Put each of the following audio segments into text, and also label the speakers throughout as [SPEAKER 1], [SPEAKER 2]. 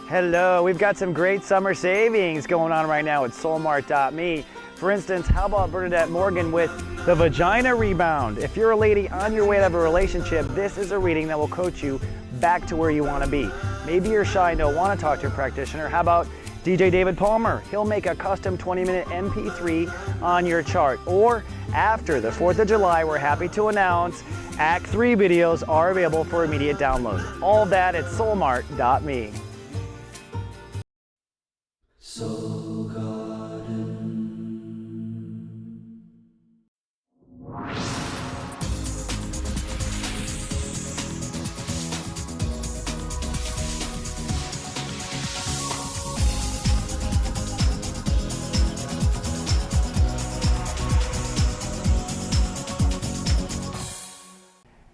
[SPEAKER 1] Hello, we've got some great summer savings going on right now at soulmart.me. For instance, how about Bernadette Morgan with the Vagina Rebound? If you're a lady on your way to have a relationship, this is a reading that will coach you back to where you want to be. Maybe you're shy and don't want to talk to a practitioner. How about DJ David Palmer? He'll make a custom 20-minute MP3 on your chart. Or after the 4th of July, we're happy to announce Act 3 videos are available for immediate download. All that at soulmart.me.
[SPEAKER 2] Soul Garden.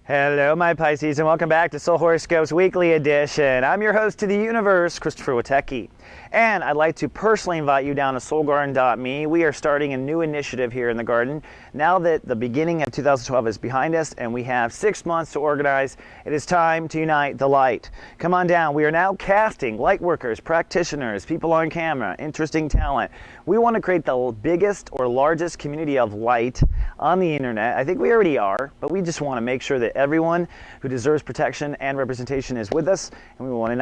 [SPEAKER 1] Hello, my Pisces, and welcome back to Soul Horoscopes Weekly Edition. I'm your host to the universe, Christopher Witecki. And I'd like to personally invite you down to soulgarden.me. We are starting a new initiative here in the garden. Now that the beginning of 2012 is behind us and we have 6 months to organize, it is time to unite the light. Come on down. We are now casting light workers, practitioners, people on camera, interesting talent. We want to create the biggest or largest community of light on the internet. I think we already are, but we just want to make sure that everyone who deserves protection and representation is with us, and we want to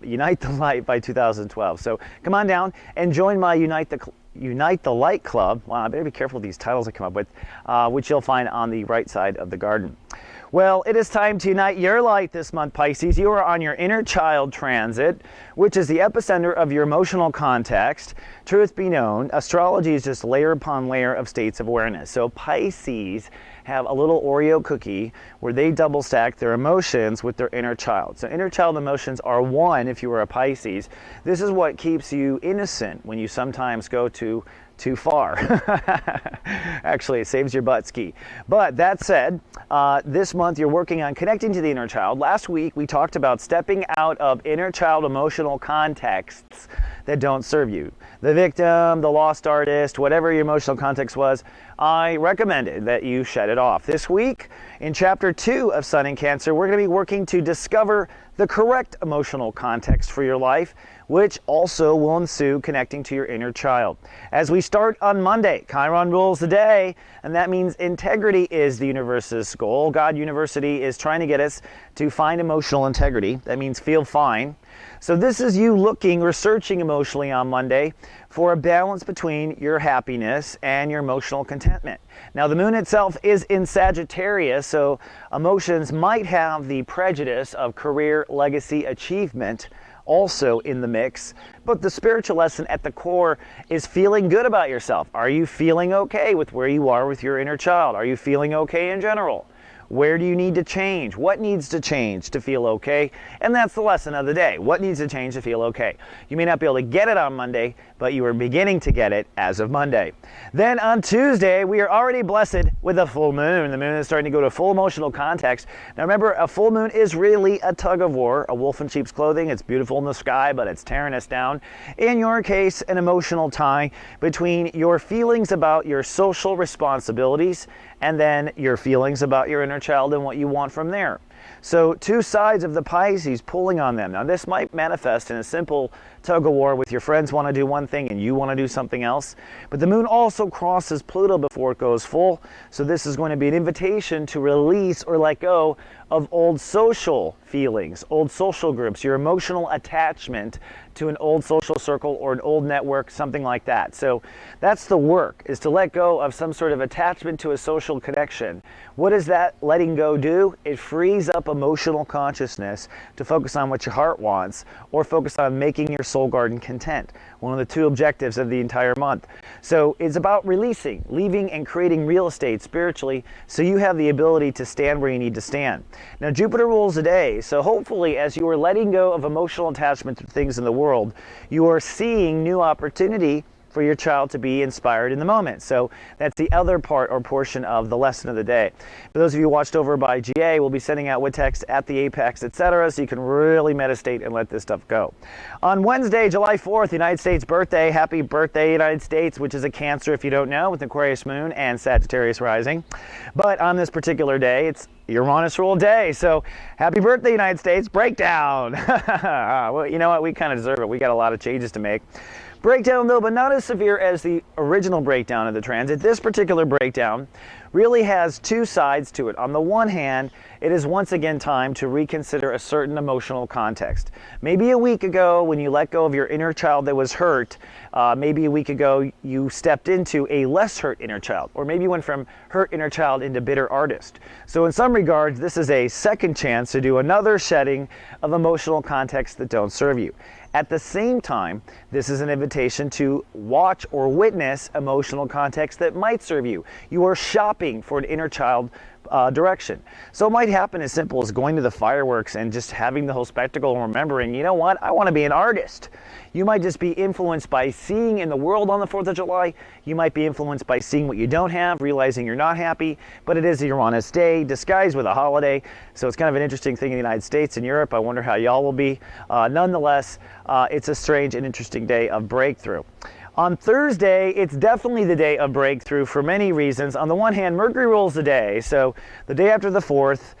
[SPEAKER 1] unite the light by 2012. So come on down and join my Unite the Light Club. Wow, I better be careful with these titles I come up with, which you'll find on the right side of the garden. Well, it is time to unite your light this month, Pisces. You are on your inner child transit, which is the epicenter of your emotional context. Truth be known, astrology is just layer upon layer of states of awareness. So Pisces have a little Oreo cookie where they double stack their emotions with their inner child. So inner child emotions are one if you are a Pisces. This is what keeps you innocent when you sometimes go too far. Actually, it saves your butt ski. But that said, this month you're working on connecting to the inner child. Last week we talked about stepping out of inner child emotional contexts that don't serve you. The victim, the lost artist, whatever your emotional context was, I recommended that you shut it off. This week, in Chapter 2 of Sun in Cancer, we're going to be working to discover the correct emotional context for your life, which also will ensue connecting to your inner child. As we start on Monday, Chiron rules the day, and that means integrity is the universe's goal. God University is trying to get us to find emotional integrity. That means feel fine. So this is you looking or searching emotionally on Monday for a balance between your happiness and your emotional contentment. Now, the moon itself is in Sagittarius, so emotions might have the prejudice of career, legacy, achievement also in the mix, but the spiritual lesson at the core is feeling good about yourself. Are you feeling okay with where you are with your inner child? Are you feeling okay in general? Where do you need to change? What needs to change to feel okay? And that's the lesson of the day. What needs to change to feel okay? You may not be able to get it on Monday, but you are beginning to get it as of Monday. Then on Tuesday, we are already blessed with a full moon. The moon is starting to go to full emotional context. Now remember, a full moon is really a tug of war, a wolf in sheep's clothing. It's beautiful in the sky, but it's tearing us down. In your case, an emotional tie between your feelings about your social responsibilities and then your feelings about your inner child and what you want from there. So two sides of the Pisces pulling on them. Now this might manifest in a simple tug of war with your friends want to do one thing and you want to do something else. But the moon also crosses Pluto before it goes full. So this is going to be an invitation to release or let go of old social feelings, old social groups, your emotional attachment to an old social circle or an old network, something like that. So that's the work, is to let go of some sort of attachment to a social connection. What does that letting go do? It frees up emotional consciousness to focus on what your heart wants or focus on making your soul garden content. One of the two objectives of the entire month. So it's about releasing, leaving and creating real estate spiritually so you have the ability to stand where you need to stand. Now Jupiter rules the day, so hopefully as you are letting go of emotional attachment to things in the world, you are seeing new opportunity for your child to be inspired in the moment. So that's the other part or portion of the lesson of the day. For those of you watched over by GA, we'll be sending out Witecks at the apex, etc., so you can really meditate and let this stuff go. On Wednesday, July 4th, United States birthday. Happy birthday, United States, which is a Cancer, if you don't know, with Aquarius moon and Sagittarius rising. But on this particular day, it's Uranus ruled day. So happy birthday, United States. Breakdown. Well, you know what? We kind of deserve it. We got a lot of changes to make. Breakdown though, but not as severe as the original breakdown of the transit. This particular breakdown really has two sides to it. On the one hand, it is once again time to reconsider a certain emotional context. Maybe a week ago when you let go of your inner child that was hurt, maybe a week ago you stepped into a less hurt inner child, or maybe you went from hurt inner child into bitter artist. So in some regards, this is a second chance to do another shedding of emotional contexts that don't serve you. At the same time, this is an invitation to watch or witness emotional context that might serve you. You are shopping for an inner child direction. So it might happen as simple as going to the fireworks and just having the whole spectacle and remembering, you know what, I want to be an artist. You might just be influenced by seeing in the world on the 4th of July. You might be influenced by seeing what you don't have, realizing you're not happy, but it is a Uranus day disguised with a holiday. So it's kind of an interesting thing in the United States and Europe. I wonder how y'all will be. Nonetheless, it's a strange and interesting day of breakthrough. On Thursday, it's definitely the day of breakthrough for many reasons. On the one hand, Mercury rules the day. So the day after the 4th,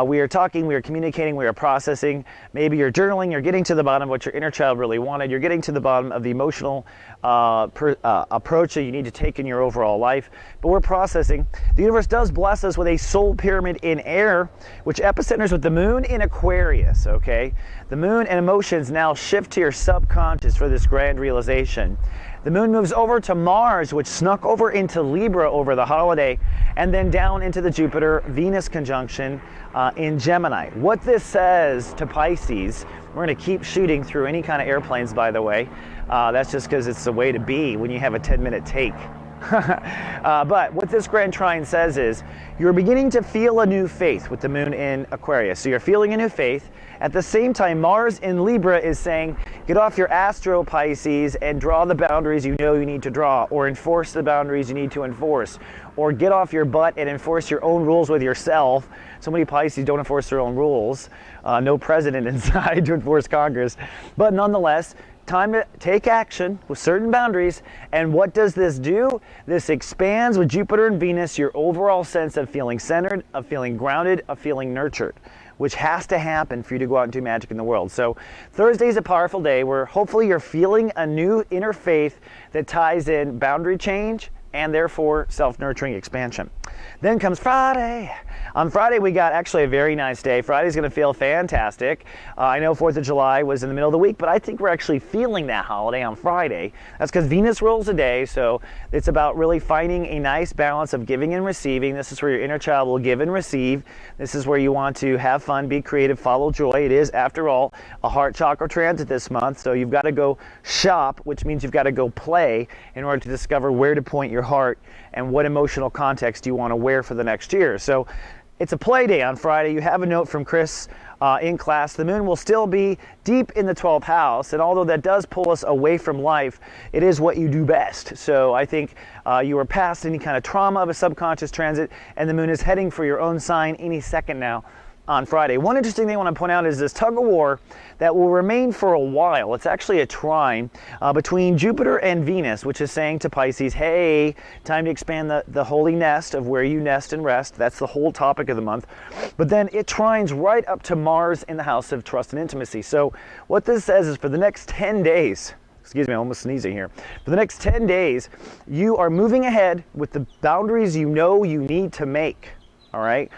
[SPEAKER 1] we are talking, we are communicating, we are processing. Maybe you're journaling, you're getting to the bottom of what your inner child really wanted. You're getting to the bottom of the emotional approach that you need to take in your overall life. But we're processing. The universe does bless us with a soul pyramid in air, which epicenters with the moon in Aquarius, okay? The moon and emotions now shift to your subconscious for this grand realization. The moon moves over to Mars, which snuck over into Libra over the holiday, and then down into the Jupiter-Venus conjunction in Gemini. What this says to Pisces, we're going to keep shooting through any kind of airplanes, by the way. That's just because it's the way to be when you have a 10-minute take. But what this grand trine says is you're beginning to feel a new faith with the moon in Aquarius. So you're feeling a new faith. At the same time, Mars in Libra is saying, get off your astro Pisces and draw the boundaries you know you need to draw, or enforce the boundaries you need to enforce, or get off your butt and enforce your own rules with yourself. So many Pisces don't enforce their own rules. No president inside to enforce Congress. But nonetheless, time to take action with certain boundaries. And what does this do? This expands with Jupiter and Venus your overall sense of feeling centered, of feeling grounded, of feeling nurtured, which has to happen for you to go out and do magic in the world. So Thursday is a powerful day where hopefully you're feeling a new inner faith that ties in boundary change and therefore self-nurturing expansion. Then comes Friday. On Friday, we got actually a very nice day. Friday's going to feel fantastic. I know 4th of July was in the middle of the week, but I think we're actually feeling that holiday on Friday. That's because Venus rules the day, so it's about really finding a nice balance of giving and receiving. This is where your inner child will give and receive. This is where you want to have fun, be creative, follow joy. It is, after all, a heart chakra transit this month, so you've got to go shop, which means you've got to go play in order to discover where to point your heart and what emotional context you want to wear for the next year. So it's a play day on Friday. You have a note from Chris in class. The moon will still be deep in the 12th house, and although that does pull us away from life, it is what you do best. So I think you are past any kind of trauma of a subconscious transit, and the moon is heading for your own sign any second now on Friday. One interesting thing I want to point out is this tug of war that will remain for a while. It's actually a trine between Jupiter and Venus, which is saying to Pisces, hey, time to expand the holy nest of where you nest and rest. That's the whole topic of the month. But then it trines right up to Mars in the house of trust and intimacy. So what this says is for the next 10 days, excuse me, I'm almost sneezing here. For the next 10 days, you are moving ahead with the boundaries you know you need to make, all right?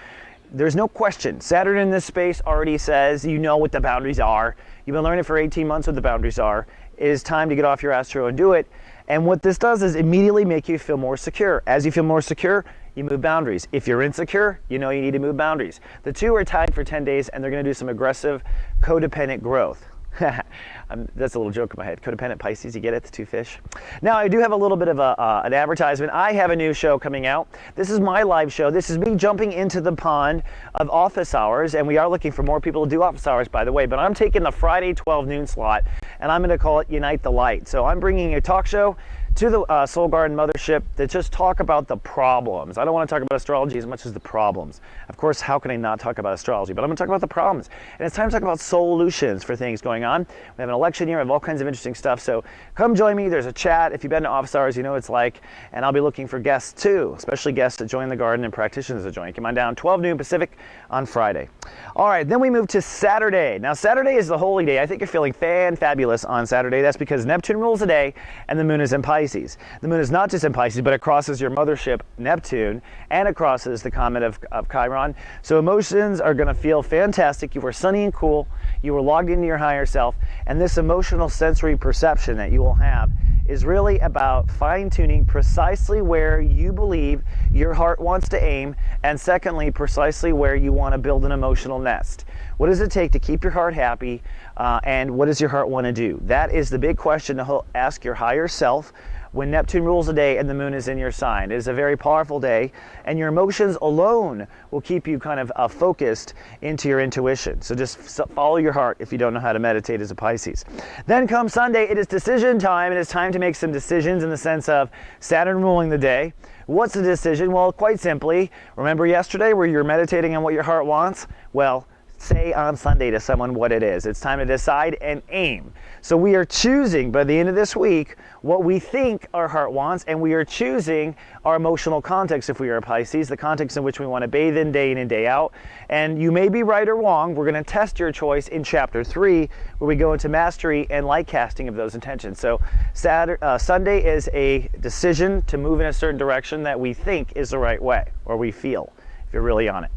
[SPEAKER 1] There's no question. Saturn in this space already says you know what the boundaries are. You've been learning for 18 months what the boundaries are. It is time to get off your astro and do it. And what this does is immediately make you feel more secure. As you feel more secure, you move boundaries. If you're insecure, you know you need to move boundaries. The two are tied for 10 days, and they're going to do some aggressive codependent growth. That's a little joke in my head. Codependent Pisces, you get it? The two fish. Now, I do have a little bit of an advertisement. I have a new show coming out. This is my live show. This is me jumping into the pond of office hours, and we are looking for more people to do office hours, by the way, but I'm taking the Friday 12 noon slot, and I'm going to call it Unite the Light. So I'm bringing a talk show to the Soul Garden Mothership to just talk about the problems. I don't want to talk about astrology as much as the problems. Of course, how can I not talk about astrology? But I'm going to talk about the problems. And it's time to talk about solutions for things going on. We have an election year, we have all kinds of interesting stuff. So come join me. There's a chat. If you've been to office hours, you know what it's like. And I'll be looking for guests too, especially guests that join the garden and practitioners that join. Come on down, 12 noon Pacific on Friday. All right, then we move to Saturday. Now, Saturday is the holy day. I think you're feeling fabulous on Saturday. That's because Neptune rules the day and the moon is in Pisces. The moon is not just in Pisces, but it crosses your mothership, Neptune, and it crosses the comet of Chiron. So emotions are going to feel fantastic. You are sunny and cool. You are logged into your higher self. And this emotional sensory perception that you will have is really about fine-tuning precisely where you believe your heart wants to aim, and secondly, precisely where you want to build an emotional nest. What does it take to keep your heart happy, and what does your heart want to do? That is the big question to ask your higher self when Neptune rules the day and the moon is in your sign. It is a very powerful day, and your emotions alone will keep you kind of focused into your intuition. So just follow your heart if you don't know how to meditate as a Pisces. Then come Sunday, it is decision time. It is time to make some decisions in the sense of Saturn ruling the day. What's the decision? Well, quite simply, remember yesterday where you're meditating on what your heart wants? Well, say on Sunday to someone what it is. It's time to decide and aim. So we are choosing by the end of this week what we think our heart wants, and we are choosing our emotional context if we are a Pisces, the context in which we want to bathe in day in and day out. And you may be right or wrong. We're going to test your choice in Chapter 3, where we go into mastery and light casting of those intentions. So Sunday is a decision to move in a certain direction that we think is the right way, or we feel, if you're really on it.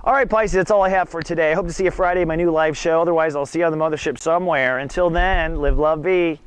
[SPEAKER 1] All right, Pisces, that's all I have for today. I hope to see you Friday, my new live show. Otherwise, I'll see you on the mothership somewhere. Until then, live, love, be.